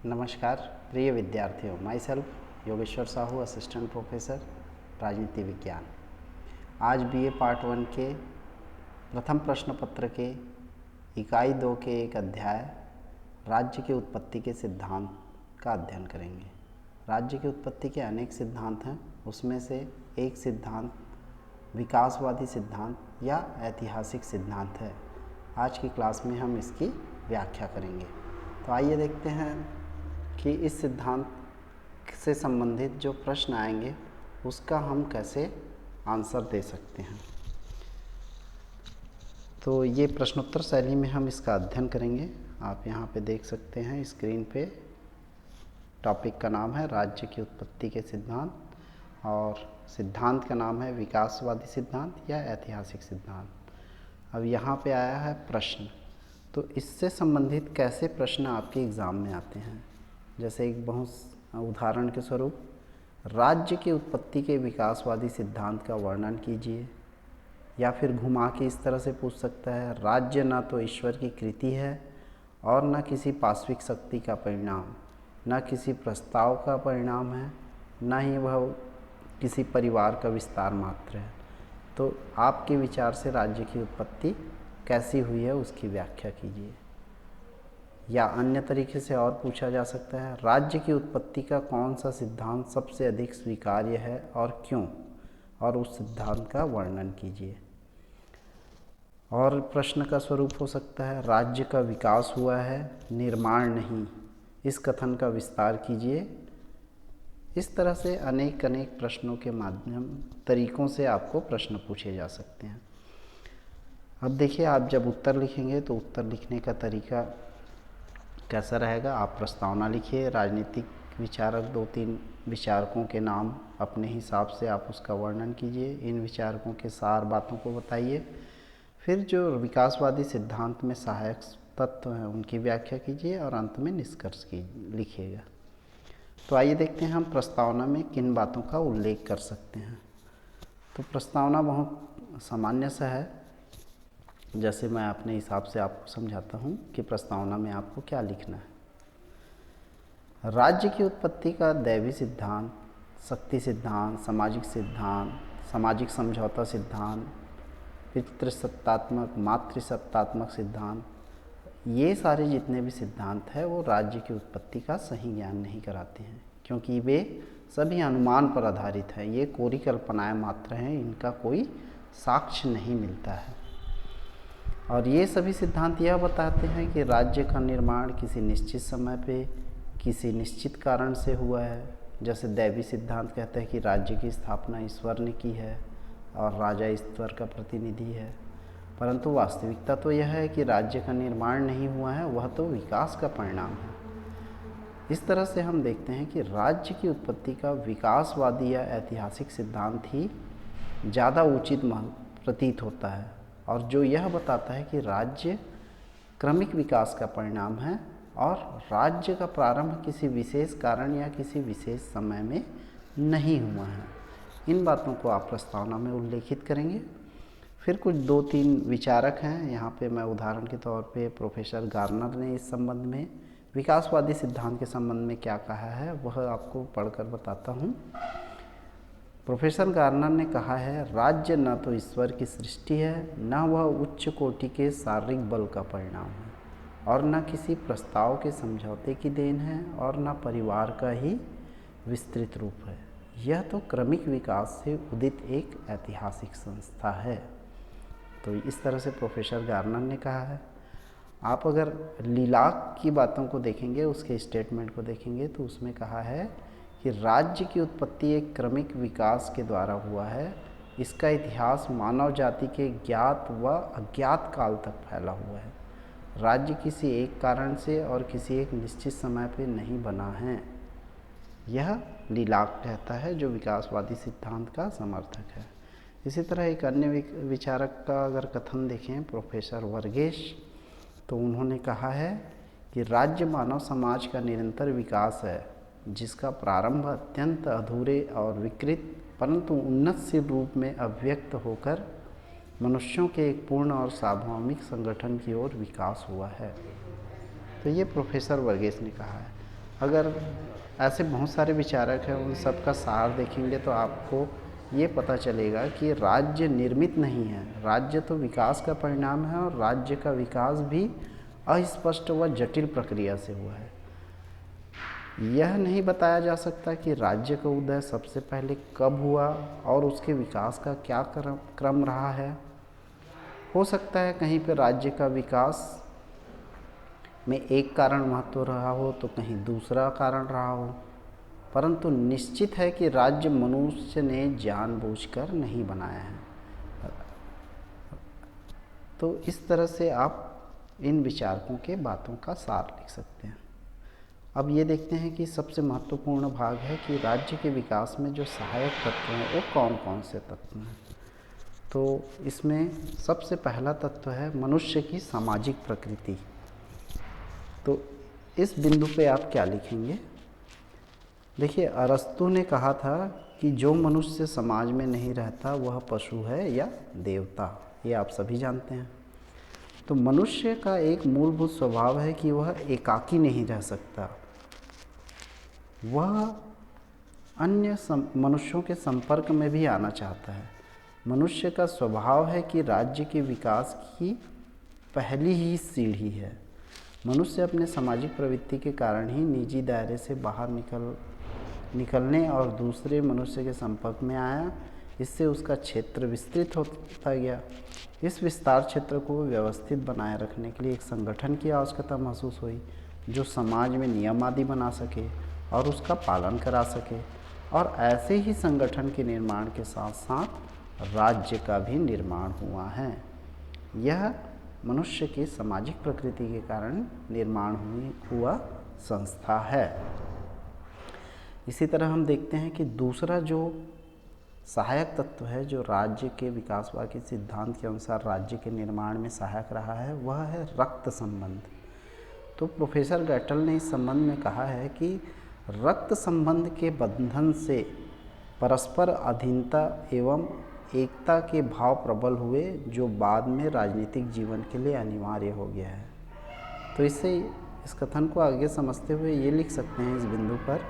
नमस्कार प्रिय विद्यार्थियों, my self Yogeshwar Sahu, assistant professor राजनीति विज्ञान। आज बीए पार्ट 1 के प्रथम प्रश्न पत्र के इकाई 2 के एक अध्याय राज्य की उत्पत्ति के सिद्धांत का अध्ययन करेंगे। राज्य की उत्पत्ति के अनेक सिद्धांत हैं, उसमें से एक सिद्धांत विकासवादी सिद्धांत या ऐतिहासिक सिद्धांत है। आज की क्लास में हम इसकी व्याख्या करेंगे। तो आइए देखते हैं कि इस सिद्धांत से संबंधित जो प्रश्न आएंगे उसका हम कैसे आंसर दे सकते हैं। तो ये प्रश्नोत्तर शैली में हम इसका अध्ययन करेंगे। आप यहाँ पे देख सकते हैं स्क्रीन पे, टॉपिक का नाम है राज्य की उत्पत्ति के सिद्धांत और सिद्धांत का नाम है विकासवादी सिद्धांत या ऐतिहासिक सिद्धांत। अब यहाँ पे आया है प्रश्न, तो इससे संबंधित कैसे प्रश्न आपके एग्ज़ाम में आते हैं। जैसे एक बहुत उदाहरण के स्वरूप, राज्य की उत्पत्ति के विकासवादी सिद्धांत का वर्णन कीजिए। या फिर घुमा के इस तरह से पूछ सकता है, राज्य न तो ईश्वर की कृति है और न किसी पाश्विक शक्ति का परिणाम, न किसी प्रस्ताव का परिणाम है, न ही वह किसी परिवार का विस्तार मात्र है। तो आपके विचार से राज्य की उत्पत्ति कैसी हुई है उसकी व्याख्या कीजिए। या अन्य तरीके से और पूछा जा सकता है, राज्य की उत्पत्ति का कौन सा सिद्धांत सबसे अधिक स्वीकार्य है और क्यों, और उस सिद्धांत का वर्णन कीजिए। और प्रश्न का स्वरूप हो सकता है, राज्य का विकास हुआ है, निर्माण नहीं, इस कथन का विस्तार कीजिए। इस तरह से अनेक प्रश्नों के तरीकों से आपको प्रश्न पूछे जा सकते हैं। अब देखिए, आप जब उत्तर लिखेंगे तो उत्तर लिखने का तरीका कैसा रहेगा। आप प्रस्तावना लिखिए, राजनीतिक विचारक 2-3 विचारकों के नाम अपने हिसाब से आप उसका वर्णन कीजिए, इन विचारकों के सार बातों को बताइए। फिर जो विकासवादी सिद्धांत में सहायक तत्व हैं उनकी व्याख्या कीजिए और अंत में निष्कर्ष लिखिएगा। तो आइए देखते हैं हम प्रस्तावना में किन बातों का उल्लेख कर सकते हैं। तो प्रस्तावना बहुत सामान्य सा है, जैसे मैं अपने हिसाब से आपको समझाता हूँ कि प्रस्तावना में आपको क्या लिखना है। राज्य की उत्पत्ति का दैवी सिद्धांत, शक्ति सिद्धांत, सामाजिक सिद्धांत, सामाजिक समझौता सिद्धांत, पितृसत्तात्मक मातृसत्तात्मक सिद्धांत, ये सारे जितने भी सिद्धांत हैं वो राज्य की उत्पत्ति का सही ज्ञान नहीं कराते हैं, क्योंकि वे सभी अनुमान पर आधारित हैं। ये कोरी कल्पनाएं मात्र हैं, इनका कोई साक्ष्य नहीं मिलता है। और ये सभी सिद्धांत यह बताते हैं कि राज्य का निर्माण किसी निश्चित समय पे किसी निश्चित कारण से हुआ है। जैसे दैवी सिद्धांत कहते हैं कि राज्य की स्थापना ईश्वर ने की है और राजा ईश्वर का प्रतिनिधि है, परंतु वास्तविकता तो यह है कि राज्य का निर्माण नहीं हुआ है, वह तो विकास का परिणाम है। इस तरह से हम देखते हैं कि राज्य की उत्पत्ति का विकासवादी या ऐतिहासिक सिद्धांत ही ज़्यादा उचित प्रतीत होता है, और जो यह बताता है कि राज्य क्रमिक विकास का परिणाम है और राज्य का प्रारंभ किसी विशेष कारण या किसी विशेष समय में नहीं हुआ है। इन बातों को आप प्रस्तावना में उल्लेखित करेंगे। फिर कुछ 2-3 विचारक हैं, यहाँ पे मैं उदाहरण के तौर पे प्रोफेसर गार्नर ने इस संबंध में विकासवादी सिद्धांत के संबंध में क्या कहा है वह आपको पढ़कर बताता हूँ। प्रोफेसर गार्नर ने कहा है, राज्य न तो ईश्वर की सृष्टि है, न वह उच्च कोटि के शारीरिक बल का परिणाम है, और न किसी प्रस्ताव के समझौते की देन है, और न परिवार का ही विस्तृत रूप है। यह तो क्रमिक विकास से उदित एक ऐतिहासिक संस्था है। तो इस तरह से प्रोफेसर गार्नर ने कहा है। आप अगर लीलाक की बातों को देखेंगे, उसके स्टेटमेंट को देखेंगे, तो उसमें कहा है कि राज्य की उत्पत्ति एक क्रमिक विकास के द्वारा हुआ है। इसका इतिहास मानव जाति के ज्ञात व अज्ञात काल तक फैला हुआ है। राज्य किसी एक कारण से और किसी एक निश्चित समय पर नहीं बना है। यह लीलाक कहता है, जो विकासवादी सिद्धांत का समर्थक है। इसी तरह एक अन्य विचारक का अगर कथन देखें, प्रोफेसर वर्गेश, तो उन्होंने कहा है कि राज्य मानव समाज का निरंतर विकास है, जिसका प्रारंभ अत्यंत अधूरे और विकृत परंतु उन्नतशील रूप में अव्यक्त होकर मनुष्यों के एक पूर्ण और सार्वभौमिक संगठन की ओर विकास हुआ है। तो ये प्रोफेसर वर्गेस ने कहा है। अगर ऐसे बहुत सारे विचारक हैं, उन सब का सार देखेंगे तो आपको ये पता चलेगा कि राज्य निर्मित नहीं है। राज्य तो विकास का परिणाम है, और राज्य का विकास भी अस्पष्ट व जटिल प्रक्रिया से हुआ है। यह नहीं बताया जा सकता कि राज्य का उदय सबसे पहले कब हुआ और उसके विकास का क्या क्रम रहा है। हो सकता है कहीं पर राज्य का विकास में एक कारण महत्व रहा हो तो कहीं दूसरा कारण रहा हो, परंतु निश्चित है कि राज्य मनुष्य ने जानबूझकर नहीं बनाया है। तो इस तरह से आप इन विचारकों के बातों का सार लिख सकते हैं। अब ये देखते हैं कि सबसे महत्वपूर्ण भाग है कि राज्य के विकास में जो सहायक तत्व हैं वो कौन कौन से तत्व हैं। तो इसमें सबसे पहला तत्व है मनुष्य की सामाजिक प्रकृति। तो इस बिंदु पे आप क्या लिखेंगे? देखिए, अरस्तु ने कहा था कि जो मनुष्य समाज में नहीं रहता वह पशु है या देवता। ये आप सभी जानते हैं। तो मनुष्य का एक मूलभूत स्वभाव है कि वह एकाकी नहीं रह सकता, वह अन्य मनुष्यों के संपर्क में भी आना चाहता है। मनुष्य का स्वभाव है कि राज्य के विकास की पहली ही सीढ़ी है। मनुष्य अपने सामाजिक प्रवृत्ति के कारण ही निजी दायरे से बाहर निकलने और दूसरे मनुष्य के संपर्क में आया। इससे उसका क्षेत्र विस्तृत होता गया। इस विस्तार क्षेत्र को व्यवस्थित बनाए रखने के लिए एक संगठन की आवश्यकता महसूस हुई, जो समाज में नियम आदि बना सके और उसका पालन करा सके। और ऐसे ही संगठन के निर्माण के साथ साथ राज्य का भी निर्माण हुआ है। यह मनुष्य की सामाजिक प्रकृति के कारण निर्माण हुआ संस्था है। इसी तरह हम देखते हैं कि दूसरा जो सहायक तत्व है, जो राज्य के विकासवाद के सिद्धांत के अनुसार राज्य के निर्माण में सहायक रहा है, वह है रक्त संबंध। तो प्रोफेसर गैटल ने इस संबंध में कहा है कि रक्त संबंध के बंधन से परस्पर अधीनता एवं एकता के भाव प्रबल हुए, जो बाद में राजनीतिक जीवन के लिए अनिवार्य हो गया है। तो इससे इस कथन को आगे समझते हुए ये लिख सकते हैं इस बिंदु पर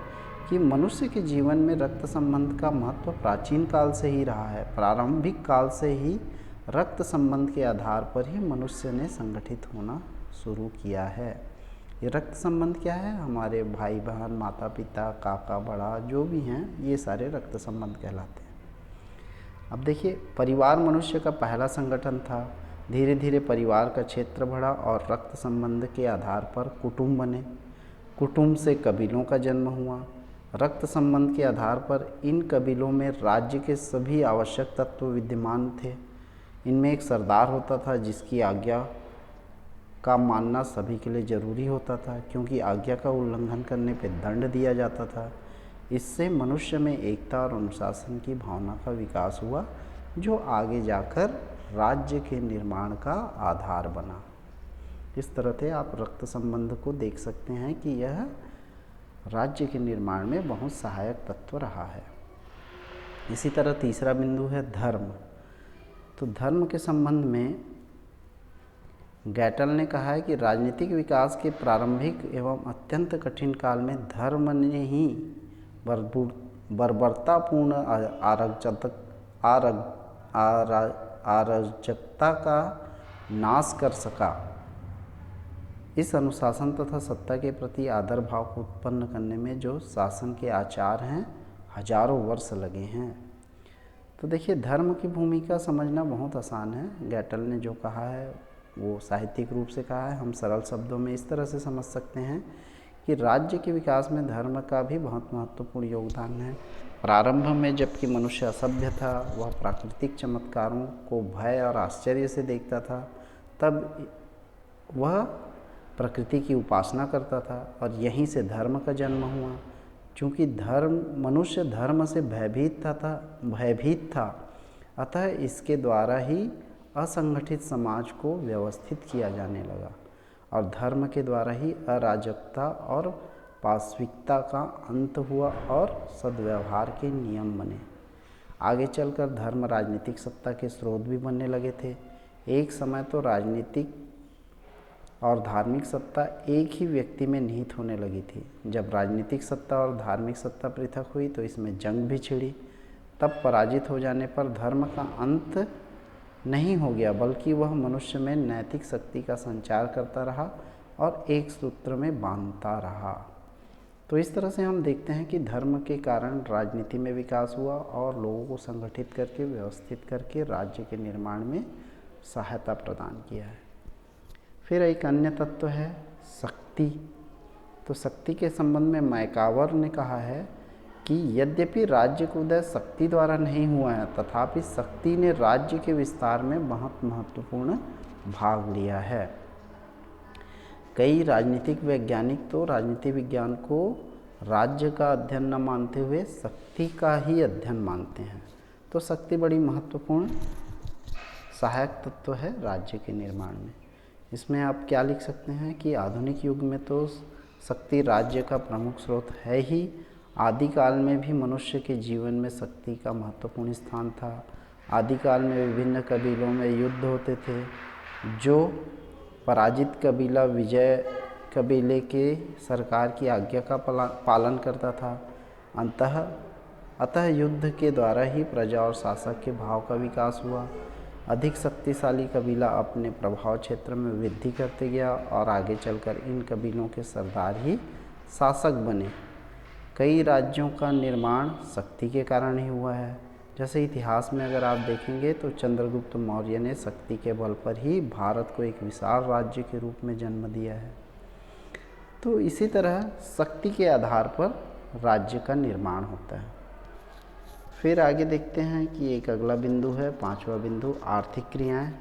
कि मनुष्य के जीवन में रक्त संबंध का महत्व प्राचीन काल से ही रहा है। प्रारंभिक काल से ही रक्त संबंध के आधार पर ही मनुष्य ने संगठित होना शुरू किया है। ये रक्त संबंध क्या है? हमारे भाई बहन, माता पिता, काका बड़ा जो भी हैं, ये सारे रक्त संबंध कहलाते हैं। अब देखिए, परिवार मनुष्य का पहला संगठन था। धीरे धीरे परिवार का क्षेत्र बढ़ा और रक्त संबंध के आधार पर कुटुंब बने। कुटुंब से कबीलों का जन्म हुआ। रक्त संबंध के आधार पर इन कबीलों में राज्य के सभी आवश्यक तत्व विद्यमान थे। इनमें एक सरदार होता था जिसकी आज्ञा का मानना सभी के लिए ज़रूरी होता था, क्योंकि आज्ञा का उल्लंघन करने पर दंड दिया जाता था। इससे मनुष्य में एकता और अनुशासन की भावना का विकास हुआ, जो आगे जाकर राज्य के निर्माण का आधार बना। इस तरह से आप रक्त संबंध को देख सकते हैं कि यह राज्य के निर्माण में बहुत सहायक तत्व रहा है। इसी तरह तीसरा बिंदु है धर्म। तो धर्म के संबंध में गैटल ने कहा है कि राजनीतिक विकास के प्रारंभिक एवं अत्यंत कठिन काल में धर्म ने ही बर्बरतापूर्ण अराजकता का नाश कर सका। इस अनुशासन तथा सत्ता के प्रति आदर भाव को उत्पन्न करने में जो शासन के आचार हैं, हजारों वर्ष लगे हैं। तो देखिए, धर्म की भूमिका समझना बहुत आसान है। गैटल ने जो कहा है वो साहित्यिक रूप से कहा है। हम सरल शब्दों में इस तरह से समझ सकते हैं कि राज्य के विकास में धर्म का भी बहुत महत्वपूर्ण योगदान है। प्रारंभ में जबकि मनुष्य असभ्य था, वह प्राकृतिक चमत्कारों को भय और आश्चर्य से देखता था, तब वह प्रकृति की उपासना करता था और यहीं से धर्म का जन्म हुआ। चूँकि मनुष्य धर्म से भयभीत था, अतः इसके द्वारा ही असंगठित समाज को व्यवस्थित किया जाने लगा और धर्म के द्वारा ही अराजकता और पाशविकता का अंत हुआ और सद्व्यवहार के नियम बने। आगे चलकर धर्म राजनीतिक सत्ता के स्रोत भी बनने लगे थे। एक समय तो राजनीतिक और धार्मिक सत्ता एक ही व्यक्ति में निहित होने लगी थी। जब राजनीतिक सत्ता और धार्मिक सत्ता पृथक हुई तो इसमें जंग भी छिड़ी। तब पराजित हो जाने पर धर्म का अंत नहीं हो गया, बल्कि वह मनुष्य में नैतिक शक्ति का संचार करता रहा और एक सूत्र में बांधता रहा। तो इस तरह से हम देखते हैं कि धर्म के कारण राजनीति में विकास हुआ और लोगों को संगठित करके, व्यवस्थित करके राज्य के निर्माण में सहायता प्रदान किया है। फिर एक अन्य तत्व है शक्ति। तो शक्ति के संबंध में मैकावर ने कहा है कि यद्यपि राज्य का उदय शक्ति द्वारा नहीं हुआ है, तथापि शक्ति ने राज्य के विस्तार में बहुत महत्वपूर्ण भाग लिया है। कई राजनीतिक वैज्ञानिक तो राजनीति विज्ञान को राज्य का अध्ययन न मानते हुए शक्ति का ही अध्ययन मानते हैं। तो शक्ति बड़ी महत्वपूर्ण सहायक तत्व है राज्य के निर्माण में। इसमें आप क्या लिख सकते हैं कि आधुनिक युग में तो शक्ति राज्य का प्रमुख स्रोत है ही। आदिकाल में भी मनुष्य के जीवन में शक्ति का महत्वपूर्ण स्थान था। आदिकाल में विभिन्न कबीलों में युद्ध होते थे। जो पराजित कबीला विजय कबीले के सरकार की आज्ञा का पालन करता था। अतः युद्ध के द्वारा ही प्रजा और शासक के भाव का विकास हुआ। अधिक शक्तिशाली कबीला अपने प्रभाव क्षेत्र में वृद्धि करते गया और आगे चलकर इन कबीलों के सरदार ही शासक बने। कई राज्यों का निर्माण शक्ति के कारण ही हुआ है। जैसे इतिहास में अगर आप देखेंगे तो चंद्रगुप्त मौर्य ने शक्ति के बल पर ही भारत को एक विशाल राज्य के रूप में जन्म दिया है। तो इसी तरह शक्ति के आधार पर राज्य का निर्माण होता है। फिर आगे देखते हैं कि एक अगला बिंदु है, पांचवा बिंदु, आर्थिक क्रियाएं।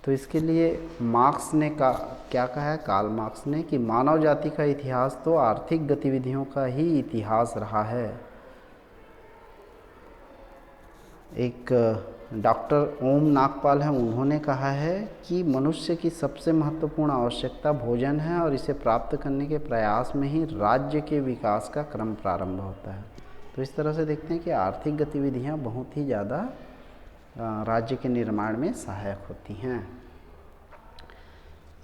तो इसके लिए मार्क्स ने क्या कहा है, कार्ल मार्क्स ने, कि मानव जाति का इतिहास तो आर्थिक गतिविधियों का ही इतिहास रहा है। एक डॉक्टर ओम नागपाल हैं, उन्होंने कहा है कि मनुष्य की सबसे महत्वपूर्ण आवश्यकता भोजन है और इसे प्राप्त करने के प्रयास में ही राज्य के विकास का क्रम प्रारंभ होता है। तो इस तरह से देखते हैं कि आर्थिक गतिविधियां बहुत ही ज़्यादा राज्य के निर्माण में सहायक होती हैं।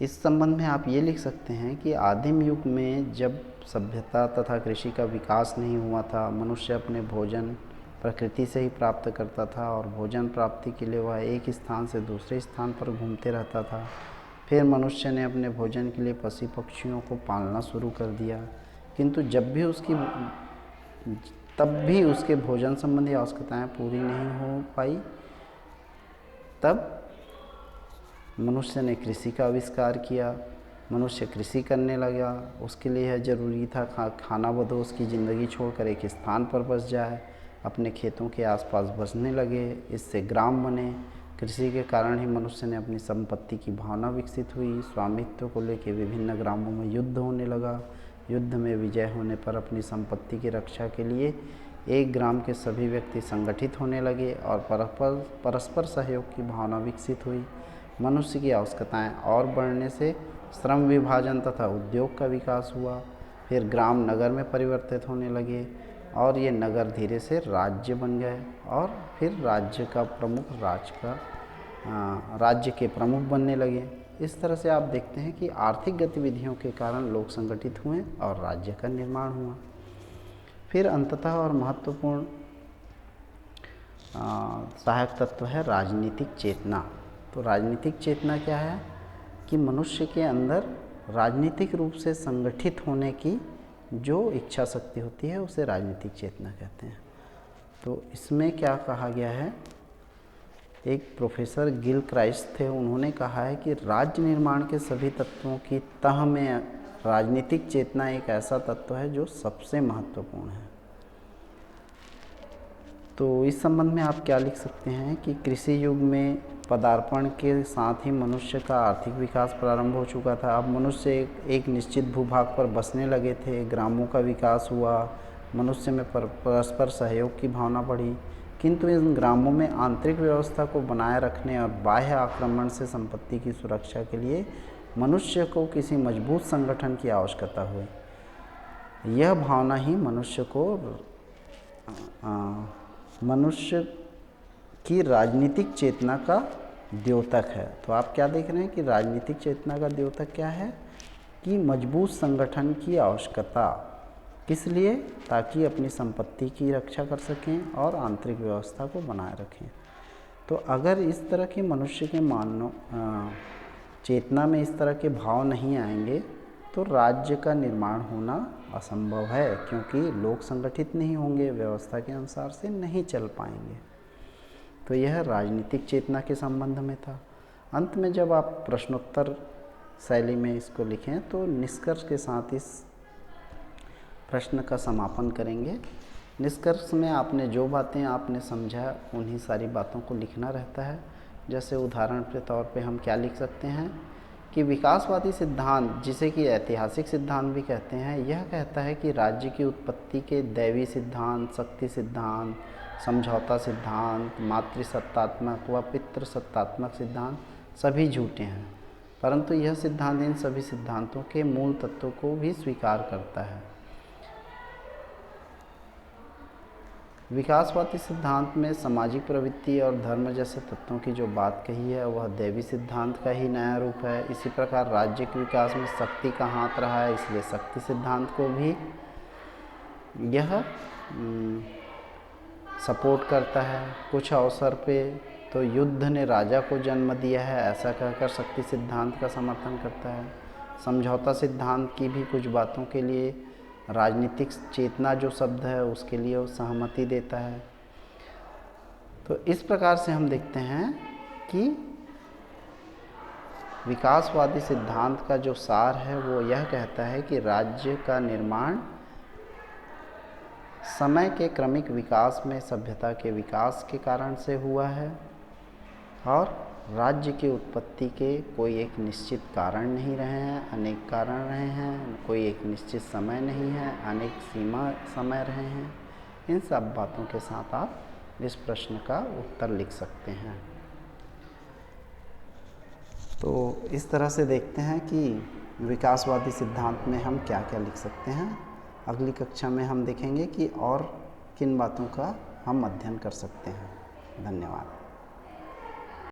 इस संबंध में आप ये लिख सकते हैं कि आदिम युग में जब सभ्यता तथा कृषि का विकास नहीं हुआ था, मनुष्य अपने भोजन प्रकृति से ही प्राप्त करता था और भोजन प्राप्ति के लिए वह एक स्थान से दूसरे स्थान पर घूमते रहता था। फिर मनुष्य ने अपने भोजन के लिए पशु पक्षियों को पालना शुरू कर दिया, किंतु तब भी उसके भोजन संबंधी आवश्यकताएं पूरी नहीं हो पाई। तब मनुष्य ने कृषि का आविष्कार किया। मनुष्य कृषि करने लगा। उसके लिए यह जरूरी था खाना बदोश की ज़िंदगी छोड़कर एक स्थान पर बस जाए। अपने खेतों के आसपास बसने लगे। इससे ग्राम बने। कृषि के कारण ही मनुष्य ने अपनी संपत्ति की भावना विकसित हुई। स्वामित्व को लेकर विभिन्न ग्रामों में युद्ध होने लगा। युद्ध में विजय होने पर अपनी संपत्ति की रक्षा के लिए एक ग्राम के सभी व्यक्ति संगठित होने लगे और परस्पर सहयोग की भावना विकसित हुई। मनुष्य की आवश्यकताएं और बढ़ने से श्रम विभाजन तथा उद्योग का विकास हुआ। फिर ग्राम नगर में परिवर्तित होने लगे और ये नगर धीरे से राज्य बन गए और फिर राज्य के प्रमुख बनने लगे। इस तरह से आप देखते हैं कि आर्थिक गतिविधियों के कारण लोग संगठित हुए और राज्य का निर्माण हुआ। फिर अंततः और महत्वपूर्ण सहायक तत्व है राजनीतिक चेतना। तो राजनीतिक चेतना क्या है कि मनुष्य के अंदर राजनीतिक रूप से संगठित होने की जो इच्छा शक्ति होती है उसे राजनीतिक चेतना कहते हैं। तो इसमें क्या कहा गया है, एक प्रोफेसर गिल क्राइस्ट थे, उन्होंने कहा है कि राज्य निर्माण के सभी तत्वों की तह में राजनीतिक चेतना एक ऐसा तत्व है जो सबसे महत्वपूर्ण है। तो इस संबंध में आप क्या लिख सकते हैं कि कृषि युग में पदार्पण के साथ ही मनुष्य का आर्थिक विकास प्रारंभ हो चुका था। अब मनुष्य एक निश्चित भूभाग पर बसने लगे थे। ग्रामों का विकास हुआ। मनुष्य में परस्पर सहयोग की भावना बढ़ी, किंतु इन ग्रामों में आंतरिक व्यवस्था को बनाए रखने और बाह्य आक्रमण से संपत्ति की सुरक्षा के लिए मनुष्य को किसी मजबूत संगठन की आवश्यकता हुई। यह भावना ही मनुष्य की राजनीतिक चेतना का द्योतक है। तो आप क्या देख रहे हैं कि राजनीतिक चेतना का द्योतक क्या है कि मजबूत संगठन की आवश्यकता, किस लिए, ताकि अपनी संपत्ति की रक्षा कर सकें और आंतरिक व्यवस्था को बनाए रखें। तो अगर इस तरह के मनुष्य के चेतना में इस तरह के भाव नहीं आएंगे तो राज्य का निर्माण होना असंभव है, क्योंकि लोग संगठित नहीं होंगे, व्यवस्था के अनुसार से नहीं चल पाएंगे। तो यह राजनीतिक चेतना के संबंध में था। अंत में जब आप प्रश्नोत्तर शैली में इसको लिखें तो निष्कर्ष के साथ इस प्रश्न का समापन करेंगे। निष्कर्ष में आपने जो बातें आपने समझा उन्हीं सारी बातों को लिखना रहता है। जैसे उदाहरण के तौर पे हम क्या लिख सकते हैं कि विकासवादी सिद्धांत, जिसे कि ऐतिहासिक सिद्धांत भी कहते हैं, यह कहता है कि राज्य की उत्पत्ति के दैवी सिद्धांत, शक्ति सिद्धांत, समझौता सिद्धांत, मातृसत्तात्मक व पितृसत्तात्मक सिद्धांत सभी झूठे हैं, परंतु यह सिद्धांत इन सभी सिद्धांतों के मूल तत्वों को भी स्वीकार करता है। विकासवादी सिद्धांत में सामाजिक प्रवृत्ति और धर्म जैसे तत्वों की जो बात कही है वह दैवी सिद्धांत का ही नया रूप है। इसी प्रकार राज्य के विकास में शक्ति का हाथ रहा है, इसलिए शक्ति सिद्धांत को भी यह सपोर्ट करता है। कुछ अवसर पे तो युद्ध ने राजा को जन्म दिया है, ऐसा कहकर शक्ति सिद्धांत का समर्थन करता है। समझौता सिद्धांत की भी कुछ बातों के लिए राजनीतिक चेतना जो शब्द है उसके लिए वो सहमति देता है। तो इस प्रकार से हम देखते हैं कि विकासवादी सिद्धांत का जो सार है वो यह कहता है कि राज्य का निर्माण समय के क्रमिक विकास में सभ्यता के विकास के कारण से हुआ है और राज्य की उत्पत्ति के कोई एक निश्चित कारण नहीं रहे हैं, अनेक कारण रहे हैं। कोई एक निश्चित समय नहीं है, अनेक सीमा समय रहे हैं। इन सब बातों के साथ आप इस प्रश्न का उत्तर लिख सकते हैं। तो इस तरह से देखते हैं कि विकासवादी सिद्धांत में हम क्या क्या लिख सकते हैं। अगली कक्षा में हम देखेंगे कि और किन बातों का हम अध्ययन कर सकते हैं। धन्यवाद।